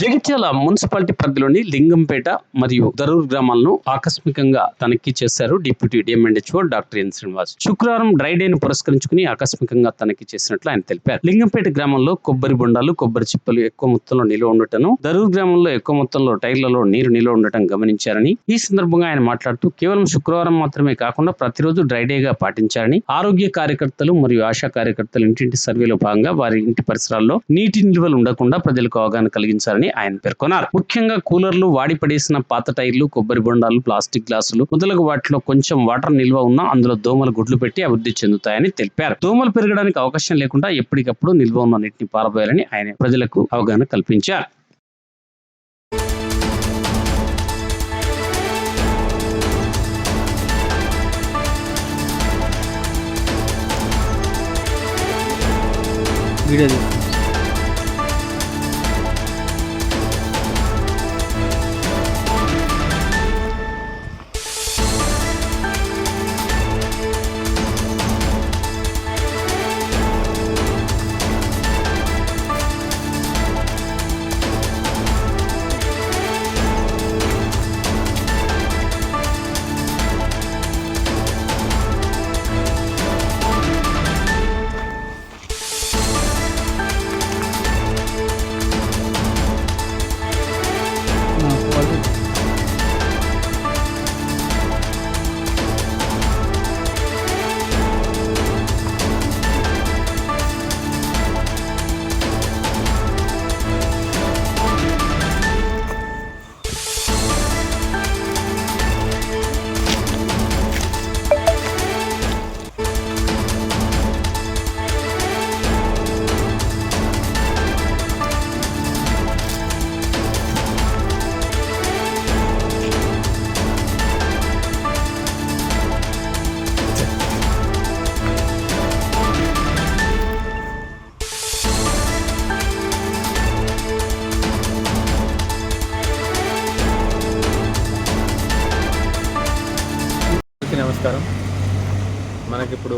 Jagtial municipality పరిధిలోని లింగంపేట మరియు దరూర్ గ్రామాలను ఆకస్మికంగా తనిఖీ చేశారు deputy DM and HO doctor N Srinivas. శుక్రవారం డ్రై డేను పురస్కరించుకుని ఆకస్మికంగా తనిఖీ చేసినట్లు ఆయన తెలిపారు. లింగంపేట గ్రామంలో కొబ్బరి బొండాలు, కొబ్బరి చిప్పలు ఎక్కువ మొత్తంలో నిల్వ ఉండటం, దరూర్ గ్రామంలో ఎక్కువ మొత్తంలో టైర్లలో నీరు నిల్వ ఉండటం గమనించారని, ఈ సందర్భంగా ఆయన మాట్లాడుతూ కేవలం శుక్రవారం మాత్రమే కాకుండా ప్రతిరోజు డ్రై డేగా పాటించారని, ఆరోగ్య కార్యకర్తలు మరియు ఆశా కార్యకర్తలు ఇంటింటి సర్వేలో భాగంగా వారి ఇంటి పరిసరాల్లో నీటి నిల్వలు ఉండకుండా ప్రజలకు అవగాహన కలిగించారు ఆయన పేర్కొన్నారు. ముఖ్యంగా కూలర్లు, వాడి పడేసిన పాత టైర్లు, కొబ్బరి బొండాలు, ప్లాస్టిక్ గ్లాసులు మొదలగు వాటిలో కొంచెం వాటర్ నిల్వ ఉన్నా అందులో దోమలు గుడ్లు పెట్టి అభివృద్ధి చెందుతాయని తెలిపారు. దోమలు పెరగడానికి అవకాశం లేకుండా ఎప్పటికప్పుడు నిల్వ ఉన్న నీటిని పారబోయాలని ఆయన ప్రజలకు అవగాహన కల్పించారు. నమస్కారం. మనకిప్పుడు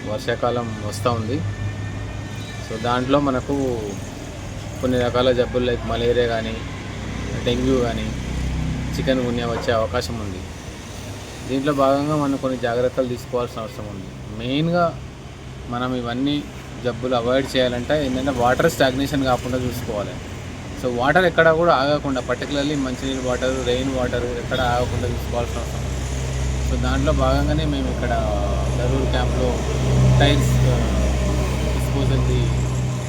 వర్షాకాలం వస్తూ ఉంది. సో దాంట్లో మనకు కొన్ని రకాల జబ్బులు లైక్ మలేరియా కానీ, డెంగ్యూ కానీ, చికెన్ గున్యా వచ్చే అవకాశం ఉంది. దీంట్లో భాగంగా మనం కొన్ని జాగ్రత్తలు తీసుకోవాల్సిన అవసరం ఉంది. మెయిన్గా మనం ఇవన్నీ జబ్బులు అవాయిడ్ చేయాలంటే ఏంటంటే వాటర్ స్టాగ్నేషన్ కాకుండా చూసుకోవాలి. సో వాటర్ ఎక్కడ కూడా ఆగకుండా, పర్టికులర్లీ మంచినీళ్ళు వాటర్, రెయిన్ వాటర్ ఎక్కడ ఆగకుండా చూసుకోవాల్సిన అవసరం ఉంది. సో దాంట్లో భాగంగానే మేము ఇక్కడ దరూర్ క్యాంప్లో టైర్స్ డిస్పోజల్ది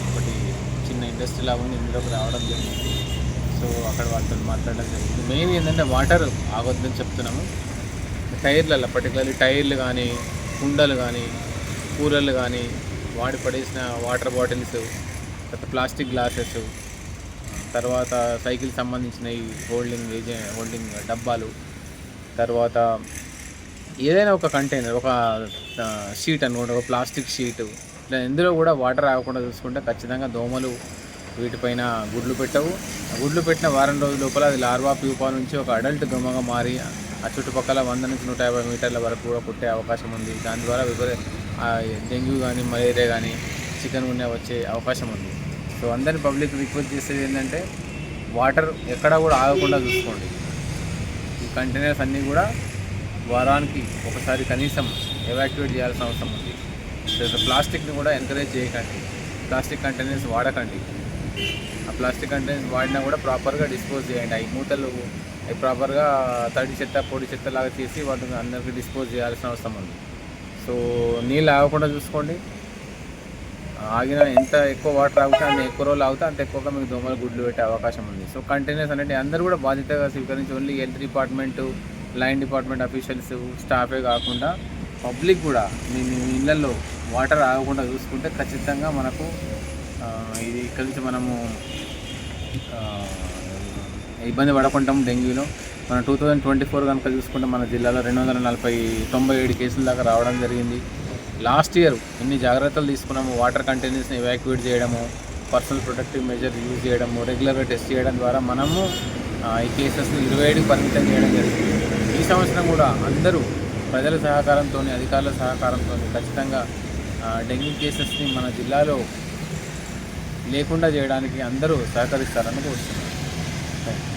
ఒకటి చిన్న ఇండస్ట్రీ లాగా ఉంది, ఇందులోకి రావడం జరిగింది. సో అక్కడ వాళ్ళతో మాట్లాడడం జరిగింది. మెయిన్ ఏంటంటే వాటర్ ఆగొద్దని చెప్తున్నాము. టైర్లలో పర్టికులర్లీ టైర్లు కానీ, కుండలు కానీ, కూలర్లు కానీ, వాడి పడేసిన వాటర్ బాటిల్స్, తర్వాత ప్లాస్టిక్ గ్లాసెస్, తర్వాత సైకిల్ సంబంధించిన ఈ హోల్డింగ్ డబ్బాలు, తర్వాత ఏదైనా ఒక కంటైనర్, ఒక షీట్ అనుకోండి, ఒక ప్లాస్టిక్ షీటు, ఇట్లా ఎందులో కూడా వాటర్ ఆగకుండా చూసుకుంటే ఖచ్చితంగా దోమలు వీటిపైన గుడ్లు పెట్టవు. గుడ్లు పెట్టిన వారం రోజుల లోపల అది లార్వా ప్యూపా నుంచి ఒక అడల్ట్ దోమగా మారి ఆ చుట్టుపక్కల 100 నుంచి 150 మీటర్ల వరకు కూడా పుట్టే అవకాశం ఉంది. దాని ద్వారా డెంగ్యూ కానీ, మలేరియా కానీ, చికెన్ గున్యా వచ్చే అవకాశం ఉంది. సో అందరినీ పబ్లిక్ రిక్వెస్ట్ చేసేది ఏంటంటే వాటర్ ఎక్కడా కూడా ఆగకుండా చూసుకోండి. ఈ కంటైనర్స్ అన్నీ కూడా వారానికి ఒకసారి కనీసం ఎవాక్యువేట్ చేయాల్సిన అవసరం ఉంది. ప్లాస్టిక్ని కూడా ఎంకరేజ్ చేయకండి. ప్లాస్టిక్ కంటైనర్స్ వాడకండి. ఆ ప్లాస్టిక్ కంటైనర్స్ వాడినా కూడా ప్రాపర్గా డిస్పోజ్ చేయండి. ఈ మూతలు ప్రాపర్గా తడి చెత్త, పొడి చెత్త లాగా చేసి వాటిని అందరికీ డిస్పోజ్ చేయాల్సిన అవసరం ఉంది. సో నీళ్ళు ఆగకుండా చూసుకోండి. ఆగిన ఎంత ఎక్కువ వాటర్ ఆగితే అంత ఎక్కువ రోజులు ఆగితే అంత ఎక్కువగా మీకు దోమలు గుడ్లు పెట్టే అవకాశం ఉంది. సో కంటైనర్స్ అనేది అందరూ కూడా బాధ్యతగా స్వీకరించి only health department, line department officials, స్టాఫే కాకుండా పబ్లిక్ కూడా మీ ఇళ్లలో వాటర్ ఆగకుండా చూసుకుంటే ఖచ్చితంగా మనకు ఇది ఇక్కడి నుంచి మనము ఇబ్బంది పడకుంటాం. డెంగ్యూలో మన 2024 కనుక చూసుకుంటే మన జిల్లాలో 297 కేసుల దాకా రావడం జరిగింది. లాస్ట్ ఇయర్ ఎన్ని జాగ్రత్తలు తీసుకున్నాము, వాటర్ కంటైనర్స్ని ఎవాక్యువేట్ చేయడము, పర్సనల్ ప్రొటెక్టివ్ మెజర్ యూజ్ చేయడము, రెగ్యులర్గా టెస్ట్ చేయడం ద్వారా మనము ఈ కేసెస్ని 27కి పరిమితం చేయడం జరిగింది. ఈ సంవత్సరం కూడా అందరూ ప్రజల సహకారంతో, అధికారుల సహకారంతో ఖచ్చితంగా డెంగ్యూ కేసెస్ని మన జిల్లాలో లేకుండా చేయడానికి అందరూ సహకరిస్తారని కోరుతున్నాను. Thank you.